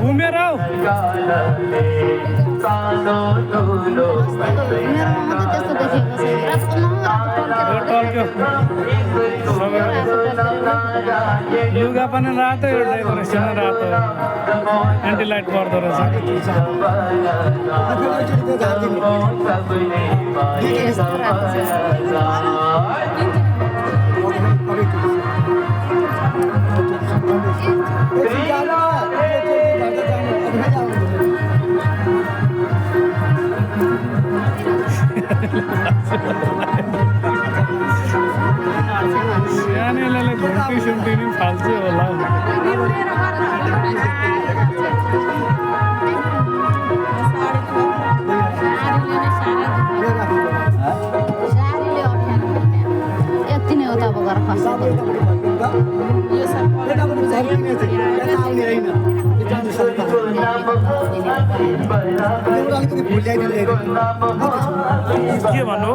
घुमेर आऊ मेरोमा मात्रै त्यस्तो देखेको छ रातोमा लुगा पनि रातो यो डेकोरेसन रातो एन्टी लाइट पर्दो रहेछ सानैलाई घुम्टी सुम्टी नि फाल्छ होला यति नै हो त अब घर खसेको के भन्नु